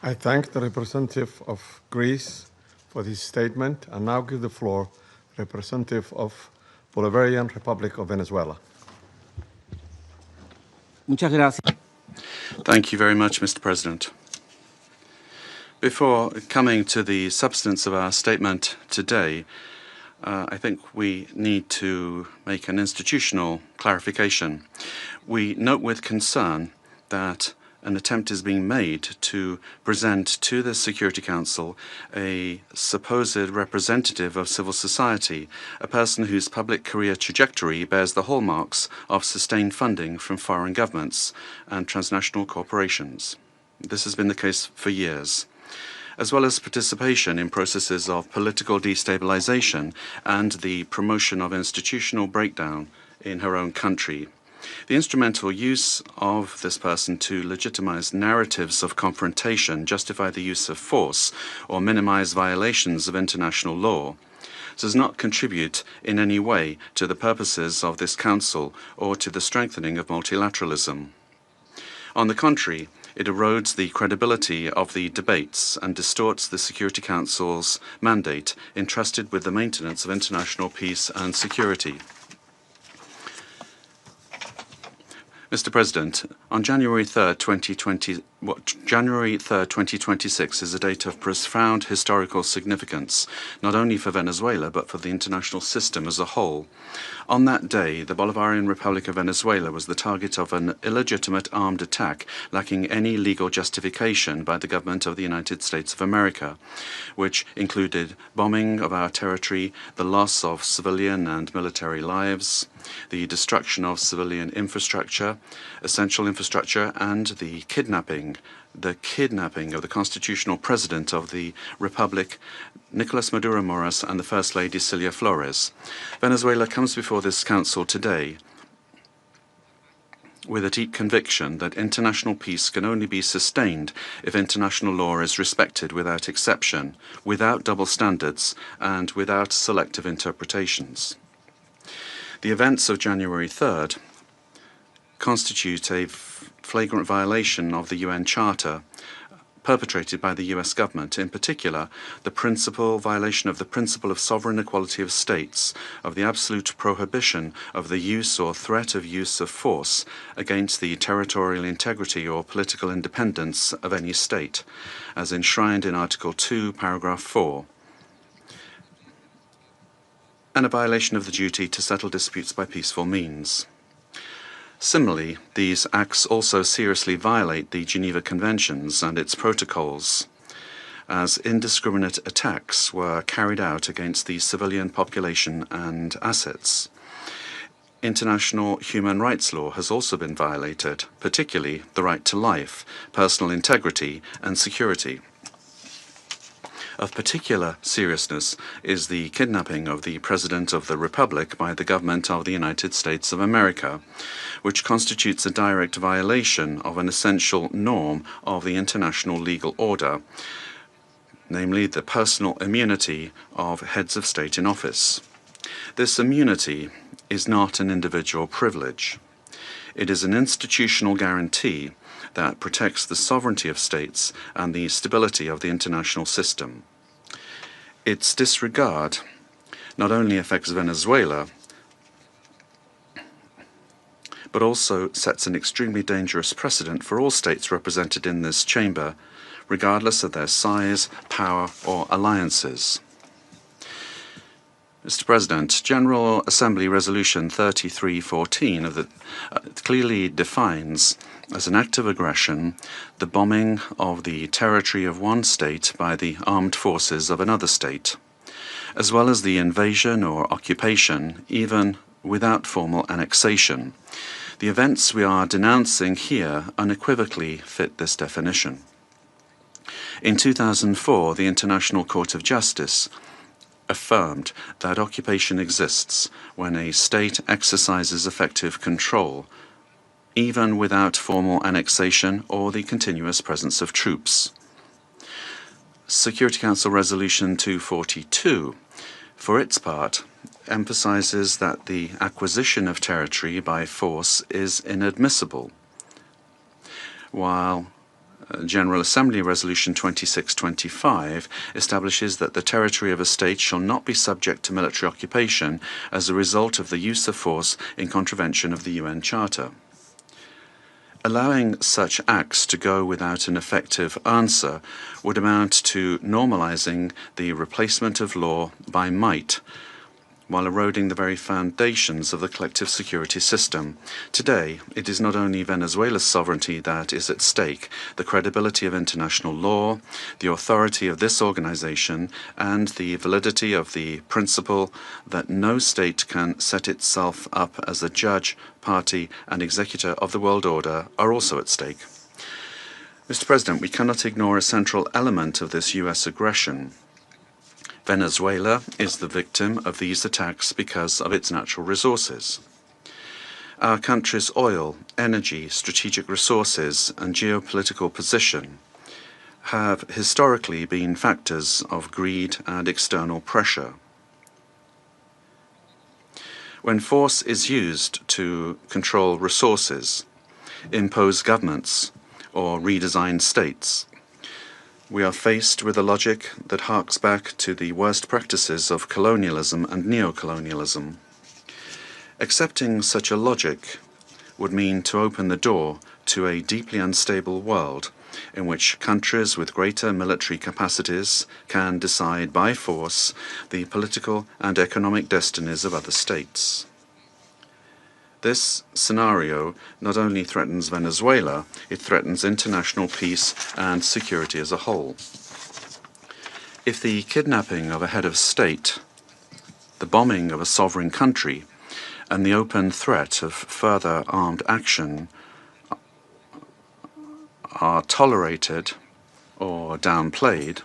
I thank the representative of Greece for this statement and now give the floor to the representative of Bolivarian Republic of Venezuela. Muchas gracias. Thank you very much, Mr. President. Before coming to the substance of our statement today, I think we need to make an institutional clarification. We note with concern that an attempt is being made to present to the Security Council a supposed representative of civil society, a person whose public career trajectory bears the hallmarks of sustained funding from foreign governments and transnational corporations. This has been the case for years, as well as participation in processes of political destabilization and the promotion of institutional breakdown in her own country. The instrumental use of this person to legitimize narratives of confrontation, justify the use of force, or minimize violations of international law does not contribute in any way to the purposes of this Council or to the strengthening of multilateralism. On the contrary, it erodes the credibility of the debates and distorts the Security Council's mandate entrusted with the maintenance of international peace and security. Mr. President, on January 3rd, 2026 is a date of profound historical significance, not only for Venezuela, but for the international system as a whole. On that day, the Bolivarian Republic of Venezuela was the target of an illegitimate armed attack lacking any legal justification by the government of the United States of America, which included bombing of our territory, the loss of civilian and military lives, the destruction of civilian infrastructure, essential infrastructure, and the kidnapping of the constitutional president of the Republic, Nicolas Maduro Moras, and the First Lady Cilia Flores. Venezuela comes before this Council today with a deep conviction that international peace can only be sustained if international law is respected without exception, without double standards, and without selective interpretations. The events of January 3rd constitute a flagrant violation of the UN Charter perpetrated by the US government, in particular the violation of the principle of sovereign equality of states, of the absolute prohibition of the use or threat of use of force against the territorial integrity or political independence of any state, as enshrined in Article 2, Paragraph 4. And a violation of the duty to settle disputes by peaceful means. Similarly, these acts also seriously violate the Geneva Conventions and its protocols, as indiscriminate attacks were carried out against the civilian population and assets. International human rights law has also been violated, particularly the right to life, personal integrity, and security. Of particular seriousness is the kidnapping of the President of the Republic by the government of the United States of America, which constitutes a direct violation of an essential norm of the international legal order, namely the personal immunity of heads of state in office. This immunity is not an individual privilege. It is an institutional guarantee that protects the sovereignty of states and the stability of the international system. Its disregard not only affects Venezuela, but also sets an extremely dangerous precedent for all states represented in this chamber, regardless of their size, power, or alliances. Mr. President, General Assembly Resolution 3314 clearly defines as an act of aggression the bombing of the territory of one state by the armed forces of another state, as well as the invasion or occupation, even without formal annexation. The events we are denouncing here unequivocally fit this definition. In 2004, the International Court of Justice affirmed that occupation exists when a state exercises effective control, even without formal annexation or the continuous presence of troops. Security Council Resolution 242, for its part, emphasizes that the acquisition of territory by force is inadmissible, while General Assembly Resolution 2625 establishes that the territory of a state shall not be subject to military occupation as a result of the use of force in contravention of the UN Charter. Allowing such acts to go without an effective answer would amount to normalizing the replacement of law by might, while eroding the very foundations of the collective security system. Today, it is not only Venezuela's sovereignty that is at stake, the credibility of international law, the authority of this organization, and the validity of the principle that no state can set itself up as a judge, party, and executor of the world order are also at stake. Mr. President, we cannot ignore a central element of this US aggression. Venezuela is the victim of these attacks because of its natural resources. Our country's oil, energy, strategic resources, and geopolitical position have historically been factors of greed and external pressure. When force is used to control resources, impose governments, or redesign states, we are faced with a logic that harks back to the worst practices of colonialism and neocolonialism. Accepting such a logic would mean to open the door to a deeply unstable world in which countries with greater military capacities can decide by force the political and economic destinies of other states. This scenario not only threatens Venezuela, it threatens international peace and security as a whole. If the kidnapping of a head of state, the bombing of a sovereign country, and the open threat of further armed action are tolerated or downplayed,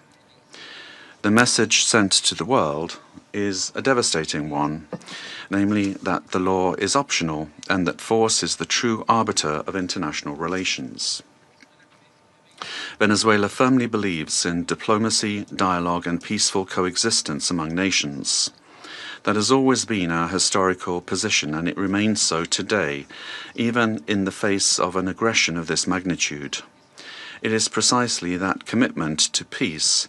the message sent to the world is a devastating one, namely that the law is optional and that force is the true arbiter of international relations. Venezuela firmly believes in diplomacy, dialogue, and peaceful coexistence among nations. That has always been our historical position, and it remains so today, even in the face of an aggression of this magnitude. It is precisely that commitment to peace,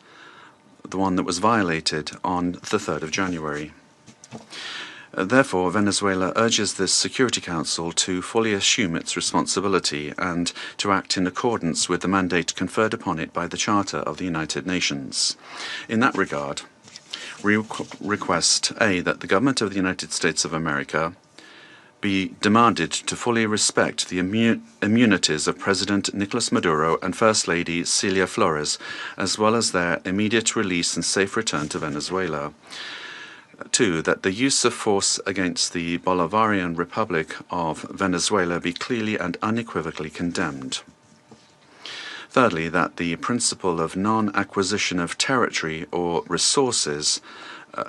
the one that was violated on the 3rd of January. Therefore, Venezuela urges this Security Council to fully assume its responsibility and to act in accordance with the mandate conferred upon it by the Charter of the United Nations. In that regard, we request, A, that the government of the United States of America be demanded to fully respect the immunities of President Nicolas Maduro and First Lady Celia Flores, as well as their immediate release and safe return to Venezuela. 2, that the use of force against the Bolivarian Republic of Venezuela be clearly and unequivocally condemned. Thirdly, that the principle of non-acquisition of territory or resources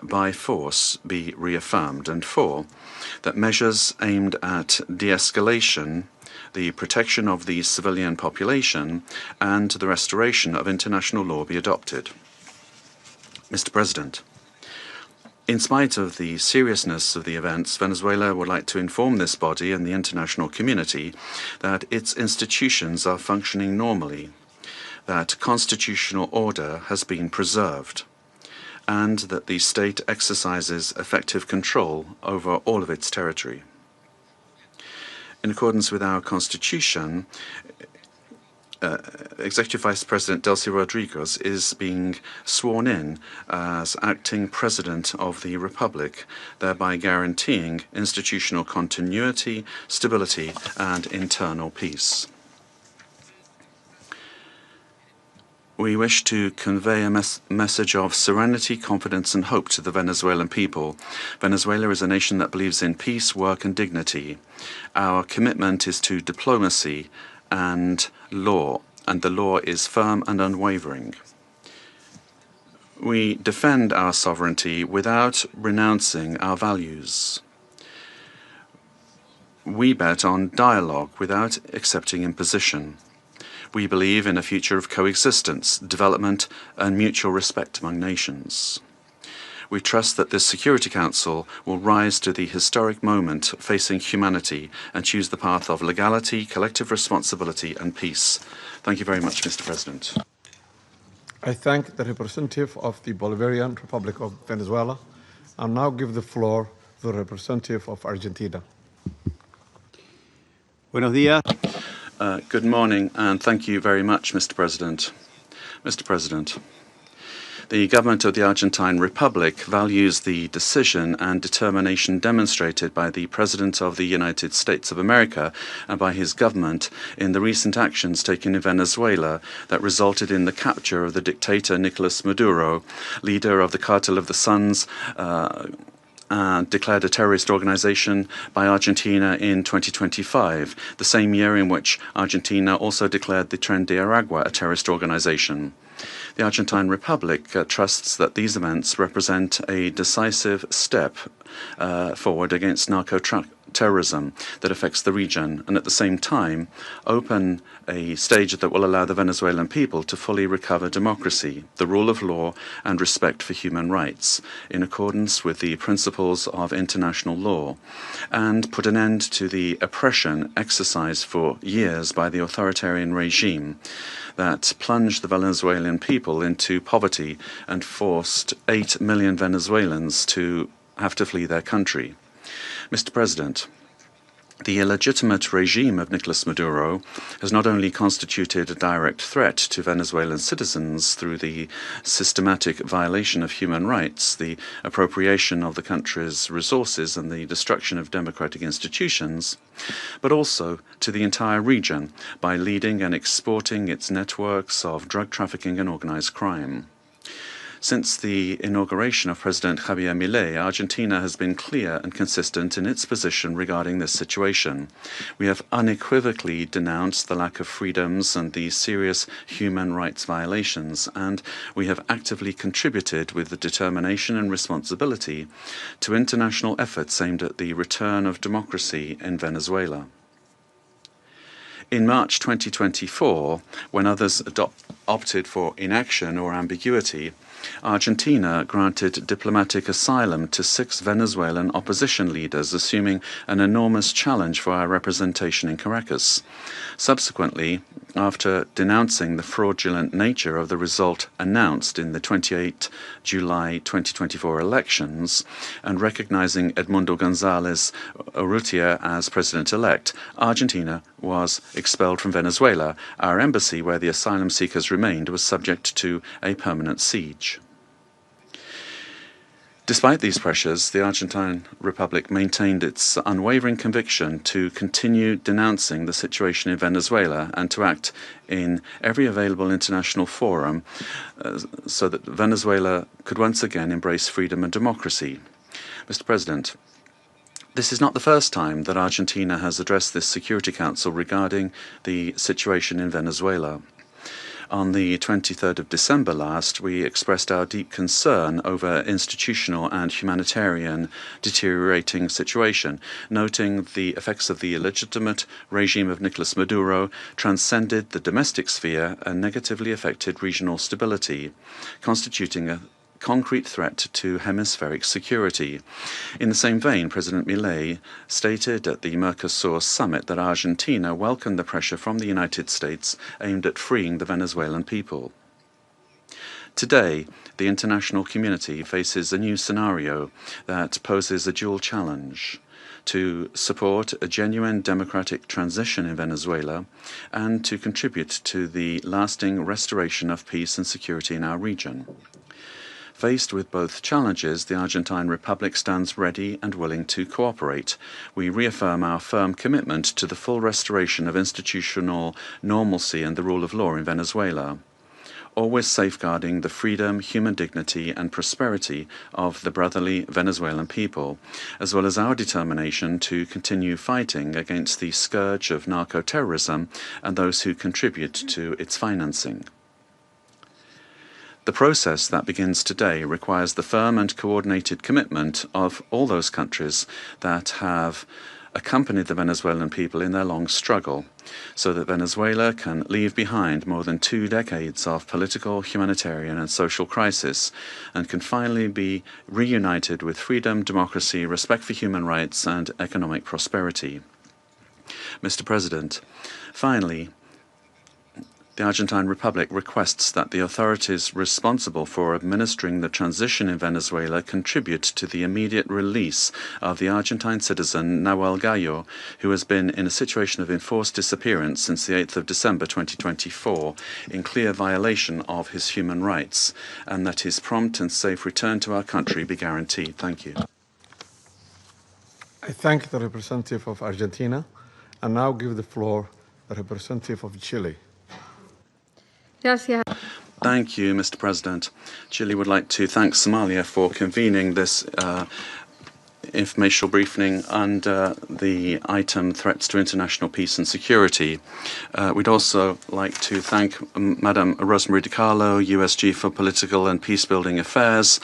by force be reaffirmed. And 4, that measures aimed at de-escalation, the protection of the civilian population, and the restoration of international law be adopted. Mr. President, in spite of the seriousness of the events, Venezuela would like to inform this body and the international community that its institutions are functioning normally, that constitutional order has been preserved, and that the state exercises effective control over all of its territory. In accordance with our Constitution, Executive Vice President Delcy Rodriguez is being sworn in as acting President of the Republic, thereby guaranteeing institutional continuity, stability, and internal peace. We wish to convey a message of serenity, confidence, and hope to the Venezuelan people. Venezuela is a nation that believes in peace, work, and dignity. Our commitment is to diplomacy and law, and the law is firm and unwavering. We defend our sovereignty without renouncing our values. We bet on dialogue without accepting imposition. We believe in a future of coexistence, development, and mutual respect among nations. We trust that this Security Council will rise to the historic moment facing humanity and choose the path of legality, collective responsibility and peace. Thank you very much, Mr. President. I thank the representative of the Bolivarian Republic of Venezuela and now give the floor to the representative of Argentina. Buenos días. Good morning, and thank you very much, Mr. President. Mr. President, the government of the Argentine Republic values the decision and determination demonstrated by the President of the United States of America and by his government in the recent actions taken in Venezuela that resulted in the capture of the dictator Nicolas Maduro, leader of the Cartel of the Suns, declared a terrorist organization by Argentina in 2025, the same year in which Argentina also declared the Tren de Aragua a terrorist organization. The Argentine Republic trusts that these events represent a decisive step forward against narco-terrorism that affects the region, and at the same time open a stage that will allow the Venezuelan people to fully recover democracy, the rule of law, and respect for human rights, in accordance with the principles of international law, and put an end to the oppression exercised for years by the authoritarian regime that plunged the Venezuelan people into poverty and forced 8 million Venezuelans to have to flee their country. Mr. President, the illegitimate regime of Nicolas Maduro has not only constituted a direct threat to Venezuelan citizens through the systematic violation of human rights, the appropriation of the country's resources, and the destruction of democratic institutions, but also to the entire region by leading and exporting its networks of drug trafficking and organized crime. Since the inauguration of President Javier Milei, Argentina has been clear and consistent in its position regarding this situation. We have unequivocally denounced the lack of freedoms and the serious human rights violations, and we have actively contributed with the determination and responsibility to international efforts aimed at the return of democracy in Venezuela. In March 2024, when others opted for inaction or ambiguity, Argentina granted diplomatic asylum to 6 Venezuelan opposition leaders, assuming an enormous challenge for our representation in Caracas. Subsequently, after denouncing the fraudulent nature of the result announced in the 28 July 2024 elections and recognizing Edmundo González Urrutia as president-elect, Argentina was expelled from Venezuela. Our embassy, where the asylum seekers remained, was subject to a permanent siege. Despite these pressures, the Argentine Republic maintained its unwavering conviction to continue denouncing the situation in Venezuela and to act in every available international forum so that Venezuela could once again embrace freedom and democracy. Mr. President, this is not the first time that Argentina has addressed this Security Council regarding the situation in Venezuela. On the 23rd of December last, we expressed our deep concern over institutional and humanitarian deteriorating situation, noting the effects of the illegitimate regime of Nicolas Maduro transcended the domestic sphere and negatively affected regional stability, constituting a concrete threat to hemispheric security. In the same vein, President Milei stated at the Mercosur summit that Argentina welcomed the pressure from the United States aimed at freeing the Venezuelan people. Today, the international community faces a new scenario that poses a dual challenge: to support a genuine democratic transition in Venezuela and to contribute to the lasting restoration of peace and security in our region. Faced with both challenges, the Argentine Republic stands ready and willing to cooperate. We reaffirm our firm commitment to the full restoration of institutional normalcy and the rule of law in Venezuela, always safeguarding the freedom, human dignity, and prosperity of the brotherly Venezuelan people, as well as our determination to continue fighting against the scourge of narco-terrorism and those who contribute to its financing. The process that begins today requires the firm and coordinated commitment of all those countries that have accompany the Venezuelan people in their long struggle, so that Venezuela can leave behind more than 2 decades of political, humanitarian, and social crisis, and can finally be reunited with freedom, democracy, respect for human rights, and economic prosperity. Mr. President, finally, the Argentine Republic requests that the authorities responsible for administering the transition in Venezuela contribute to the immediate release of the Argentine citizen Nahuel Gallo, who has been in a situation of enforced disappearance since the 8th of December 2024, in clear violation of his human rights, and that his prompt and safe return to our country be guaranteed. Thank you. I thank the representative of Argentina and now give the floor to the representative of Chile. Thank you, Mr. President. Chile would like to thank Somalia for convening this informational briefing under the item Threats to International Peace and Security. We'd also like to thank Madam Rosemary DiCarlo, USG for Political and Peacebuilding Affairs,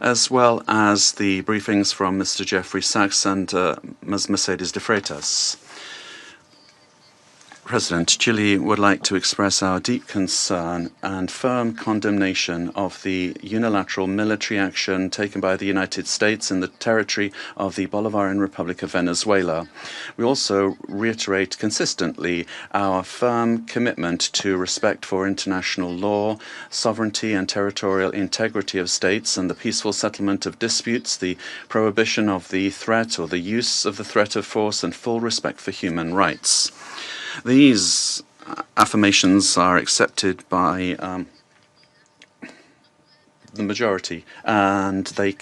as well as the briefings from Mr. Jeffrey Sachs and Ms. Mercedes de Freitas. President, Chile would like to express our deep concern and firm condemnation of the unilateral military action taken by the United States in the territory of the Bolivarian Republic of Venezuela. We also reiterate consistently our firm commitment to respect for international law, sovereignty and territorial integrity of states, and the peaceful settlement of disputes, the prohibition of the threat or the use of the threat of force, and full respect for human rights. These affirmations are accepted by the majority, and they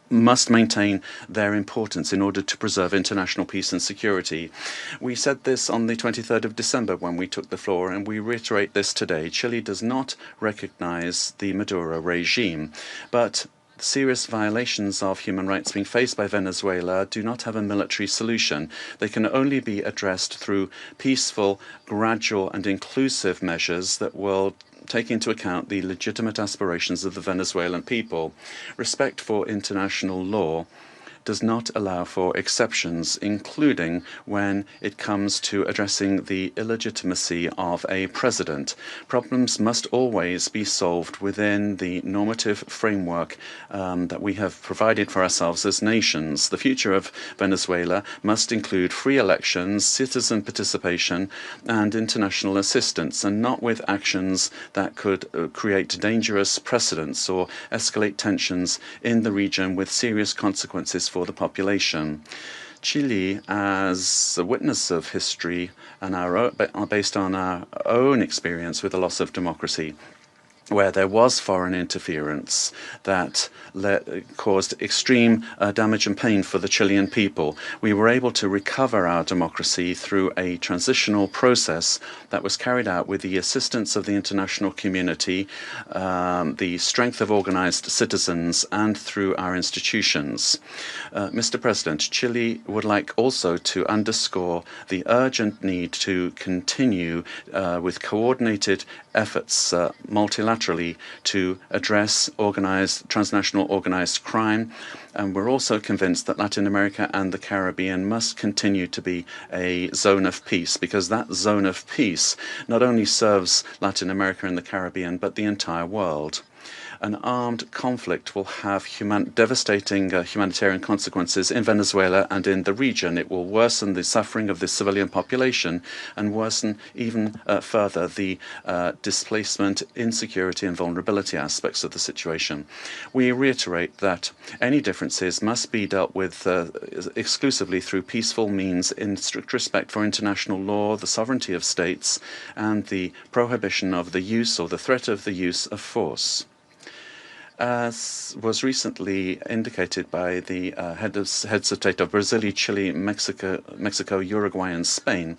must maintain their importance in order to preserve international peace and security. We said this on the 23rd of December when we took the floor, and we reiterate this today. Chile does not recognize the Maduro regime, but serious violations of human rights being faced by Venezuela do not have a military solution. They can only be addressed through peaceful, gradual, and inclusive measures that will take into account the legitimate aspirations of the Venezuelan people. Respect for international law does not allow for exceptions, including when it comes to addressing the illegitimacy of a president. Problems must always be solved within the normative framework that we have provided for ourselves as nations. The future of Venezuela must include free elections, citizen participation, and international assistance, and not with actions that could create dangerous precedents or escalate tensions in the region with serious consequences for the population. Chile, as a witness of history and based on our own experience with the loss of democracy, where there was foreign interference that caused extreme damage and pain for the Chilean people, we were able to recover our democracy through a transitional process that was carried out with the assistance of the international community, the strength of organized citizens, and through our institutions. Mr. President, Chile would like also to underscore the urgent need to continue with coordinated efforts multilaterally to address transnational organized crime, and we're also convinced that Latin America and the Caribbean must continue to be a zone of peace, because that zone of peace not only serves Latin America and the Caribbean, but the entire world. An armed conflict will have devastating humanitarian consequences in Venezuela and in the region. It will worsen the suffering of the civilian population and worsen even further the displacement, insecurity, and vulnerability aspects of the situation. We reiterate that any differences must be dealt with exclusively through peaceful means in strict respect for international law, the sovereignty of states, and the prohibition of the use or the threat of the use of force. As was recently indicated by the heads of state of Brazil, Chile, Mexico, Uruguay, and Spain,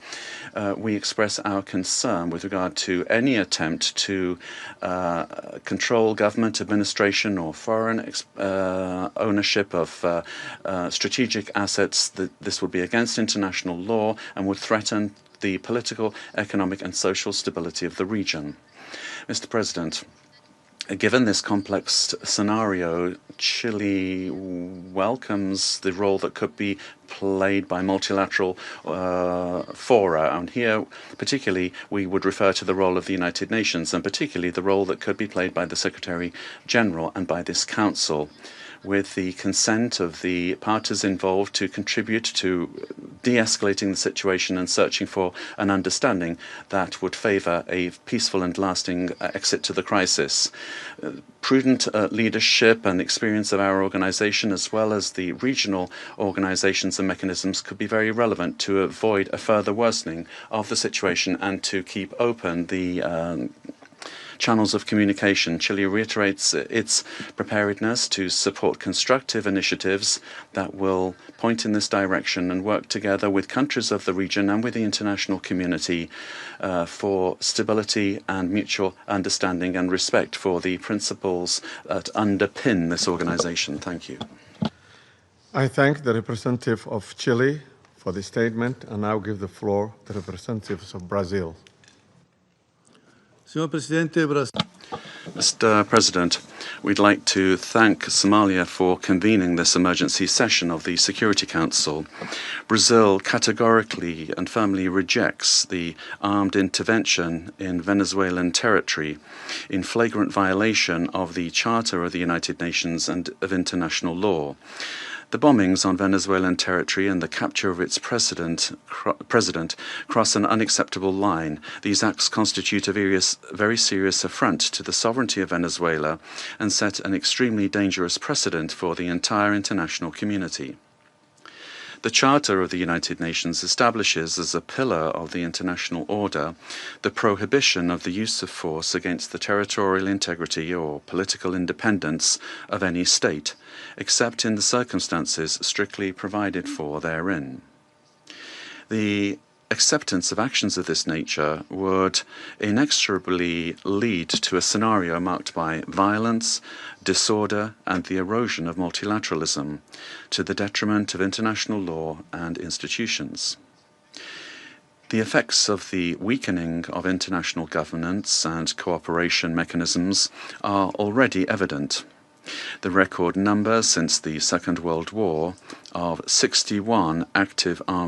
we express our concern with regard to any attempt to control government administration or foreign ownership of strategic assets. This would be against international law and would threaten the political, economic, and social stability of the region. Mr. President, Given this complex scenario, Chile welcomes the role that could be played by multilateral fora. And here, particularly, we would refer to the role of the United Nations, and particularly the role that could be played by the Secretary General and by this Council, with the consent of the parties involved to contribute to de-escalating the situation and searching for an understanding that would favour a peaceful and lasting exit to the crisis. Prudent leadership and experience of our organisation, as well as the regional organisations and mechanisms, could be very relevant to avoid a further worsening of the situation and to keep open the channels of communication. Chile reiterates its preparedness to support constructive initiatives that will point in this direction and work together with countries of the region and with the international community for stability and mutual understanding and respect for the principles that underpin this organization. Thank you. I thank the representative of Chile for the statement and now give the floor to the representatives of Brazil. Mr. President, we'd like to thank Somalia for convening this emergency session of the Security Council. Brazil categorically and firmly rejects the armed intervention in Venezuelan territory in flagrant violation of the Charter of the United Nations and of international law. The bombings on Venezuelan territory and the capture of its president cross an unacceptable line. These acts constitute a very serious affront to the sovereignty of Venezuela and set an extremely dangerous precedent for the entire international community. The Charter of the United Nations establishes as a pillar of the international order the prohibition of the use of force against the territorial integrity or political independence of any state, except in the circumstances strictly provided for therein. The acceptance of actions of this nature would inexorably lead to a scenario marked by violence, disorder, and the erosion of multilateralism, to the detriment of international law and institutions. The effects of the weakening of international governance and cooperation mechanisms are already evident. The record number since the Second World War of 61 active armed